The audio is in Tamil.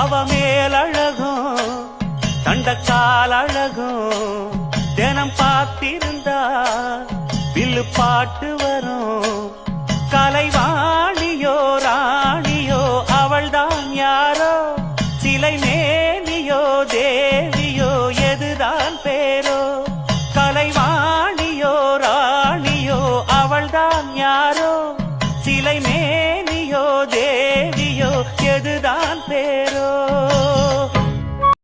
அவ மேலழகும் தண்டக்கால் அழகும் தினம் பார்த்திருந்தா வில்லு பாட்டு வரும். கலைவாணியோ ராணியோ அவள்தான் யாரோ, சிலை மேனியோ தேவியோ எதுதான் பேரோ. கலைவாணியோ ராணியோ அவள்தான் யாரோ, சிலை மேனியோ தேவியோ எதுதான் பேரோ.